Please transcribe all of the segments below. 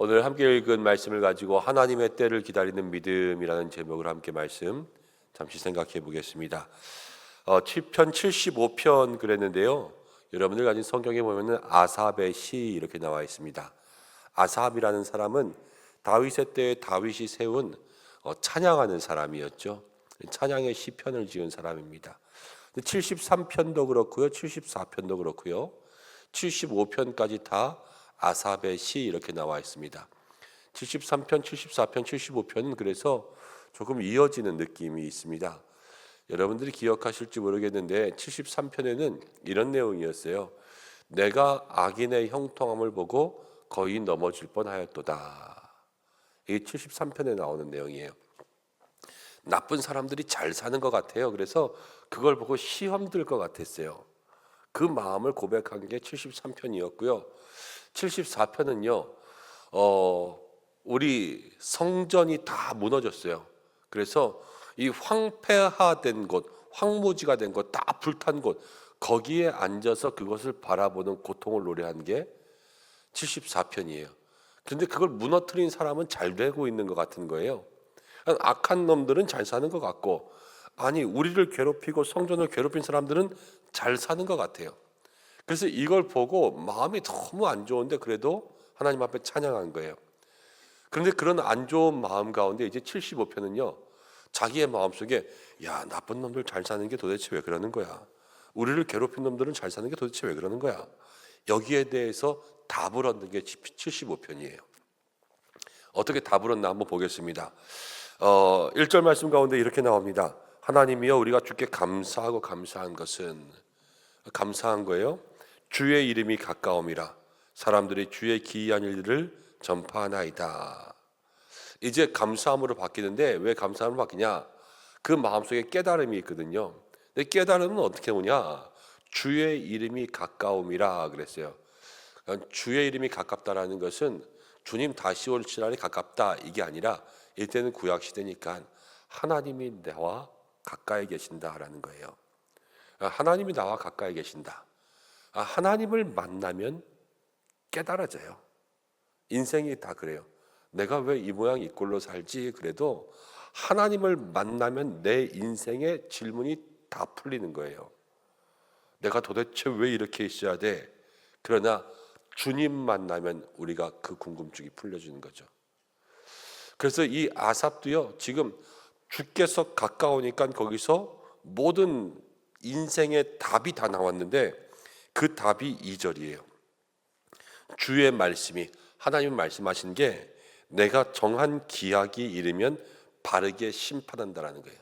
오늘 함께 읽은 말씀을 가지고 하나님의 때를 기다리는 믿음이라는 제목으로 함께 말씀 잠시 생각해 보겠습니다. 시편 75편 그랬는데요. 여러분들 가진 성경에 보면은 아삽의 시 이렇게 나와 있습니다. 아삽이라는 사람은 다윗의 때에 다윗이 세운 찬양하는 사람이었죠. 찬양의 시편을 지은 사람입니다. 73편도 그렇고요, 74편도 그렇고요, 75편까지 다 아삽의 시 이렇게 나와 있습니다. 73편, 74편, 75편은 그래서 조금 이어지는 느낌이 있습니다. 여러분들이 기억하실지 모르겠는데 73편에는 이런 내용이었어요. 내가 악인의 형통함을 보고 거의 넘어질 뻔하였도다. 이게 73편에 나오는 내용이에요. 나쁜 사람들이 잘 사는 것 같아요. 그래서 그걸 보고 시험 들 것 같았어요. 그 마음을 고백한 게 73편이었고요. 74편은요, 우리 성전이 다 무너졌어요. 그래서 이 황폐화된 곳, 황무지가 된 곳, 다 불탄 곳, 거기에 앉아서 그것을 바라보는 고통을 노래한 게 74편이에요. 그런데 그걸 무너뜨린 사람은 잘 되고 있는 것 같은 거예요. 악한 놈들은 잘 사는 것 같고, 아니 우리를 괴롭히고 성전을 괴롭힌 사람들은 잘 사는 것 같아요. 그래서 이걸 보고 마음이 너무 안 좋은데 그래도 하나님 앞에 찬양한 거예요. 그런데 그런 안 좋은 마음 가운데 이제 75편은요, 자기의 마음속에 야, 나쁜 놈들 잘 사는 게 도대체 왜 그러는 거야? 우리를 괴롭힌 놈들은 잘 사는 게 도대체 왜 그러는 거야? 여기에 대해서 답을 얻는 게 75편이에요. 어떻게 답을 얻나 한번 보겠습니다. 1절 말씀 가운데 이렇게 나옵니다. 하나님이여, 우리가 주께 감사하고 감사한 것은, 감사한 거예요. 주의 이름이 가까움이라 사람들이 주의 기이한 일들을 전파하나이다. 이제 감사함으로 바뀌는데 왜 감사함으로 바뀌냐? 그 마음속에 깨달음이 있거든요. 근데 깨달음은 어떻게 오냐? 주의 이름이 가까움이라 그랬어요. 그러니까 주의 이름이 가깝다라는 것은 주님 다시 올 시간이 가깝다 이게 아니라, 이때는 구약 시대니까 하나님이 나와 가까이 계신다라는 거예요. 하나님이 나와 가까이 계신다. 하나님을 만나면 깨달아져요. 인생이 다 그래요. 내가 왜 이 모양 이 꼴로 살지? 그래도 하나님을 만나면 내 인생의 질문이 다 풀리는 거예요. 내가 도대체 왜 이렇게 있어야 돼? 그러나 주님 만나면 우리가 그 궁금증이 풀려지는 거죠. 그래서 이 아삽도요, 지금 주께서 가까우니까 거기서 모든 인생의 답이 다 나왔는데 그 답이 2절이에요. 주의 말씀이, 하나님 말씀하신 게 내가 정한 기약이 이르면 바르게 심판한다라는 거예요.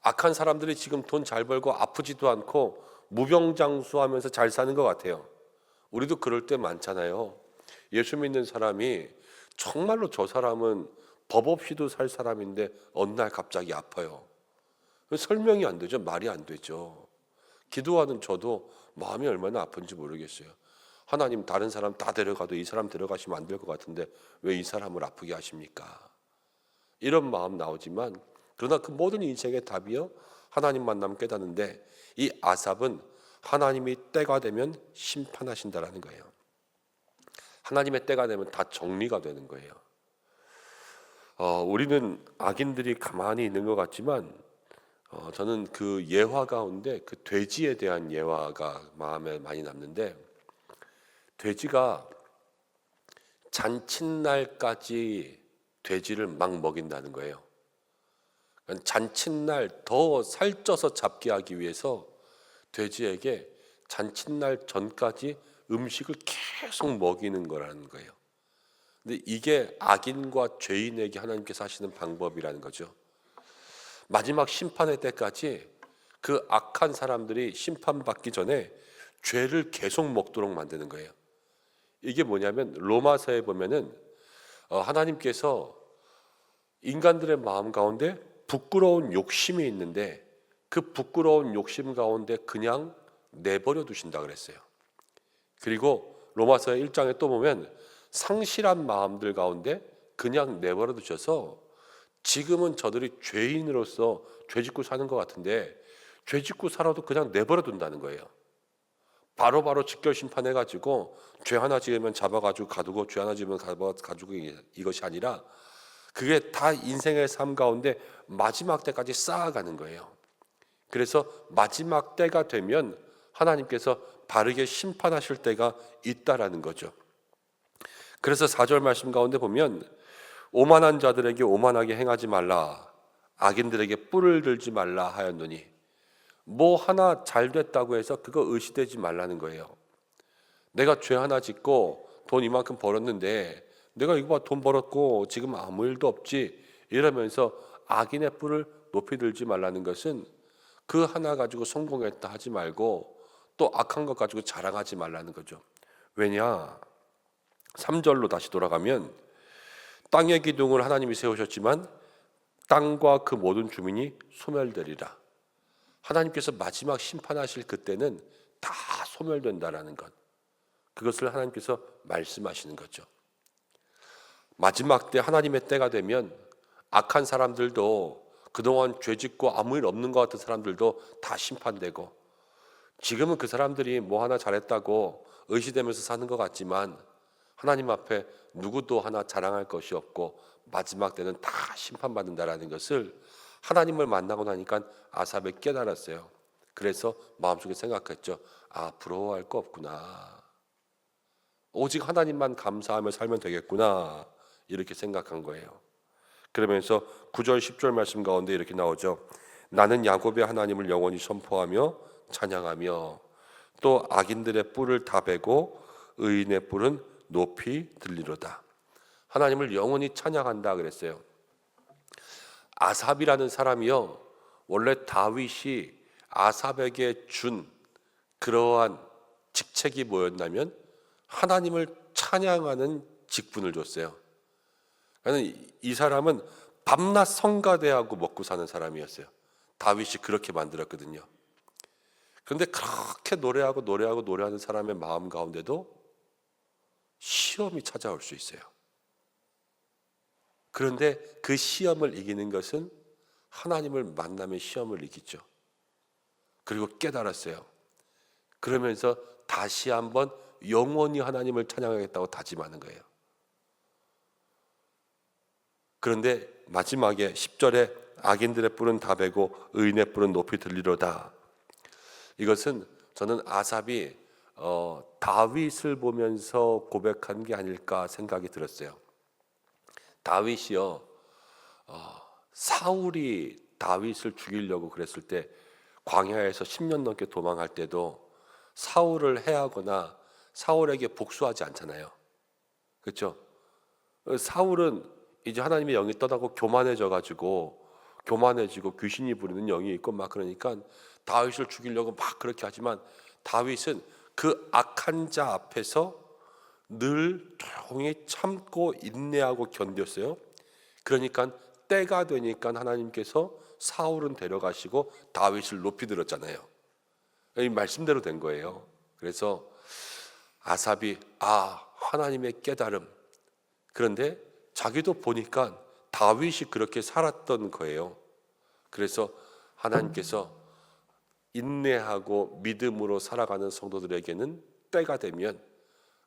악한 사람들이 지금 돈 잘 벌고 아프지도 않고 무병장수하면서 잘 사는 것 같아요. 우리도 그럴 때 많잖아요. 예수 믿는 사람이 정말로 저 사람은 법 없이도 살 사람인데 어느 날 갑자기 아파요. 설명이 안 되죠. 말이 안 되죠. 기도하는 저도 마음이 얼마나 아픈지 모르겠어요. 하나님, 다른 사람 다 데려가도 이 사람 데려가시면 안 될 것 같은데 왜 이 사람을 아프게 하십니까? 이런 마음 나오지만, 그러나 그 모든 인생의 답이요, 하나님 만나면 깨닫는데, 이 아삽은 하나님이 때가 되면 심판하신다라는 거예요. 하나님의 때가 되면 다 정리가 되는 거예요. 우리는 악인들이 가만히 있는 것 같지만, 저는 그 예화 가운데 그 돼지에 대한 예화가 마음에 많이 남는데, 돼지가 잔칫날까지 돼지를 막 먹인다는 거예요. 잔칫날 더 살쪄서 잡게 하기 위해서 돼지에게 잔칫날 전까지 음식을 계속 먹이는 거라는 거예요. 근데 이게 악인과 죄인에게 하나님께서 하시는 방법이라는 거죠. 마지막 심판의 때까지 그 악한 사람들이 심판받기 전에 죄를 계속 먹도록 만드는 거예요. 이게 뭐냐면 로마서에 보면은 하나님께서 인간들의 마음 가운데 부끄러운 욕심이 있는데 그 부끄러운 욕심 가운데 그냥 내버려 두신다 그랬어요. 그리고 로마서 1장에 또 보면 상실한 마음들 가운데 그냥 내버려 두셔서 지금은 저들이 죄인으로서 죄짓고 사는 것 같은데 죄짓고 살아도 그냥 내버려 둔다는 거예요. 바로바로 직결 심판해가지고 죄 하나 지으면 잡아가지고 가두고 죄 하나 지으면 가지고 이것이 아니라 그게 다 인생의 삶 가운데 마지막 때까지 쌓아가는 거예요. 그래서 마지막 때가 되면 하나님께서 바르게 심판하실 때가 있다라는 거죠. 그래서 4절 말씀 가운데 보면 오만한 자들에게 오만하게 행하지 말라, 악인들에게 뿔을 들지 말라 하였노니, 뭐 하나 잘 됐다고 해서 그거 의시되지 말라는 거예요. 내가 죄 하나 짓고 돈 이만큼 벌었는데 내가 이거 봐, 돈 벌었고 지금 아무 일도 없지 이러면서 악인의 뿔을 높이 들지 말라는 것은 그 하나 가지고 성공했다 하지 말고 또 악한 것 가지고 자랑하지 말라는 거죠. 왜냐? 3절로 다시 돌아가면 땅의 기둥을 하나님이 세우셨지만 땅과 그 모든 주민이 소멸되리라. 하나님께서 마지막 심판하실 그때는 다 소멸된다라는 것, 그것을 하나님께서 말씀하시는 거죠. 마지막 때 하나님의 때가 되면 악한 사람들도, 그동안 죄짓고 아무 일 없는 것 같은 사람들도 다 심판되고, 지금은 그 사람들이 뭐 하나 잘했다고 의시되면서 사는 것 같지만 하나님 앞에 누구도 하나 자랑할 것이 없고 마지막 때는 다 심판받는다라는 것을 하나님을 만나고 나니까 아삽이 깨달았어요. 그래서 마음속에 생각했죠. 아, 부러워할 거 없구나. 오직 하나님만 감사하며 살면 되겠구나. 이렇게 생각한 거예요. 그러면서 9절 10절 말씀 가운데 이렇게 나오죠. 나는 야곱의 하나님을 영원히 선포하며 찬양하며 또 악인들의 뿔을 다 베고 의인의 뿔은 높이 들리로다. 하나님을 영원히 찬양한다 그랬어요. 아삽이라는 사람이요, 원래 다윗이 아삽에게 준 그러한 직책이 뭐였냐면 하나님을 찬양하는 직분을 줬어요. 이 사람은 밤낮 성가대하고 먹고 사는 사람이었어요. 다윗이 그렇게 만들었거든요. 그런데 그렇게 노래하는 사람의 마음 가운데도 시험이 찾아올 수 있어요. 그런데 그 시험을 이기는 것은 하나님을 만나면 시험을 이기죠. 그리고 깨달았어요. 그러면서 다시 한번 영원히 하나님을 찬양하겠다고 다짐하는 거예요. 그런데 마지막에 10절에 악인들의 뿔은 다 베고 의인의 뿔은 높이 들리로다. 이것은 저는 아삽이 다윗을 보면서 고백한 게 아닐까 생각이 들었어요. 다윗이요, 사울이 다윗을 죽이려고 그랬을 때 광야에서 10년 넘게 도망할 때도 사울을 해하거나 사울에게 복수하지 않잖아요. 그렇죠? 사울은 이제 하나님의 영이 떠나고 교만해지고 귀신이 부리는 영이 있고 막 그러니까 다윗을 죽이려고 막 그렇게 하지만 다윗은 그 악한 자 앞에서 늘 조용히 참고 인내하고 견뎠어요. 그러니까 때가 되니까 하나님께서 사울은 데려가시고 다윗을 높이 들었잖아요. 이 말씀대로 된 거예요. 그래서 아삽이 하나님의 깨달음. 그런데 자기도 보니까 다윗이 그렇게 살았던 거예요. 그래서 하나님께서 인내하고 믿음으로 살아가는 성도들에게는 때가 되면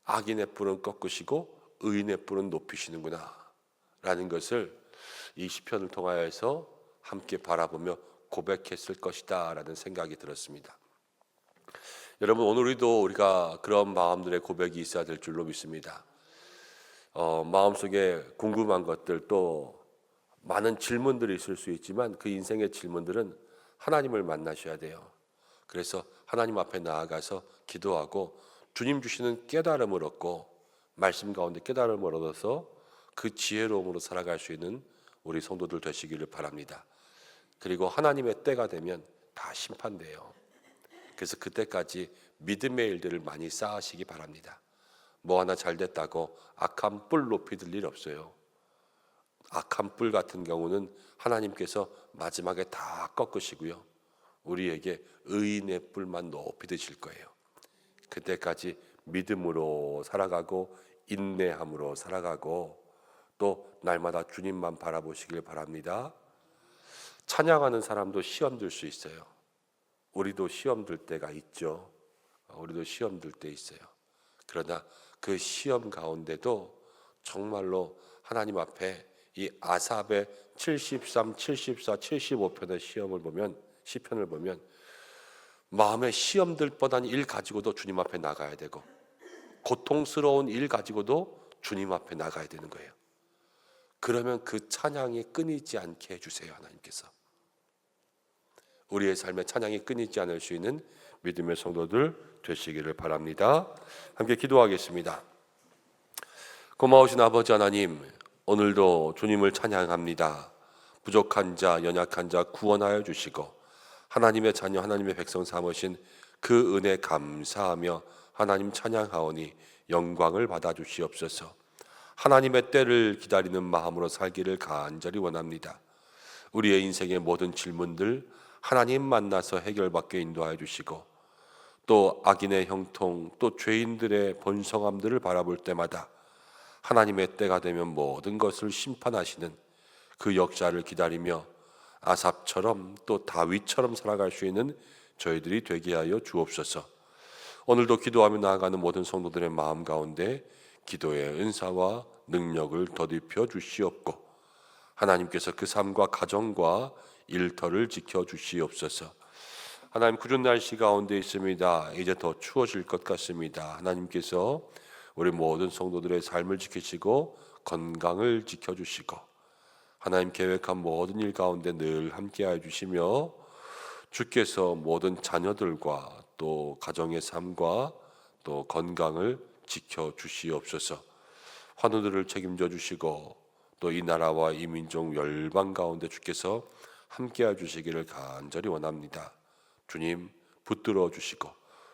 악인의 뿔은 꺾으시고 의인의 뿔은 높이시는구나 라는 것을 이 시편을 통하여서 함께 바라보며 고백했을 것이다 라는 생각이 들었습니다. 여러분, 오늘 우리가 그런 마음들의 고백이 있어야 될 줄로 믿습니다. 마음속에 궁금한 것들, 또 많은 질문들이 있을 수 있지만 그 인생의 질문들은 하나님을 만나셔야 돼요. 그래서 하나님 앞에 나아가서 기도하고 주님 주시는 깨달음을 얻고 말씀 가운데 깨달음을 얻어서 그 지혜로움으로 살아갈 수 있는 우리 성도들 되시기를 바랍니다. 그리고 하나님의 때가 되면 다 심판돼요. 그래서 그때까지 믿음의 일들을 많이 쌓으시기 바랍니다. 뭐 하나 잘 됐다고 악한 뿔 높이 들 일 없어요. 악한 뿔 같은 경우는 하나님께서 마지막에 다 꺾으시고요, 우리에게 의인의 뿔만 높이 드실 거예요. 그때까지 믿음으로 살아가고 인내함으로 살아가고 또 날마다 주님만 바라보시길 바랍니다. 찬양하는 사람도 시험 들 수 있어요. 우리도 시험 들 때가 있죠. 우리도 시험 들 때 있어요. 그러나 그 시험 가운데도 정말로 하나님 앞에 이 아삽의 73, 74, 75편의 시편을 보면 마음에 시험 들 뻔한 일 가지고도 주님 앞에 나가야 되고 고통스러운 일 가지고도 주님 앞에 나가야 되는 거예요. 그러면 그 찬양이 끊이지 않게 해주세요. 하나님께서 우리의 삶에 찬양이 끊이지 않을 수 있는 믿음의 성도들 되시기를 바랍니다. 함께 기도하겠습니다. 고마우신 아버지 하나님, 오늘도 주님을 찬양합니다. 부족한 자, 연약한 자 구원하여 주시고 하나님의 자녀, 하나님의 백성 삼으신 그 은혜 감사하며 하나님 찬양하오니 영광을 받아 주시옵소서. 하나님의 때를 기다리는 마음으로 살기를 간절히 원합니다. 우리의 인생의 모든 질문들 하나님 만나서 해결받게 인도하여 주시고 또 악인의 형통, 또 죄인들의 번성함들을 바라볼 때마다 하나님의 때가 되면 모든 것을 심판하시는 그 역사를 기다리며 아삽처럼 또 다윗처럼 살아갈 수 있는 저희들이 되게 하여 주옵소서. 오늘도 기도하며 나아가는 모든 성도들의 마음 가운데 기도의 은사와 능력을 더딥혀 주시옵고 하나님께서 그 삶과 가정과 일터를 지켜 주시옵소서. 하나님, 궂은 날씨 가운데 있습니다. 이제 더 추워질 것 같습니다. 하나님께서 우리 모든 성도들의 삶을 지키시고 건강을 지켜주시고 하나님 계획한 모든 일 가운데 늘 함께하여 주시며 주께서 모든 자녀들과 또 가정의 삶과 또 건강을 지켜주시옵소서. 환우들을 책임져 주시고 또 이 나라와 이 민족 열방 가운데 주께서 함께하여 주시기를 간절히 원합니다. 주님 붙들어 주시고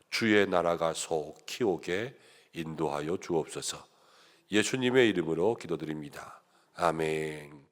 주의 나라가 속히 오게 인도하여 주옵소서. 예수님의 이름으로 기도드립니다. 아멘.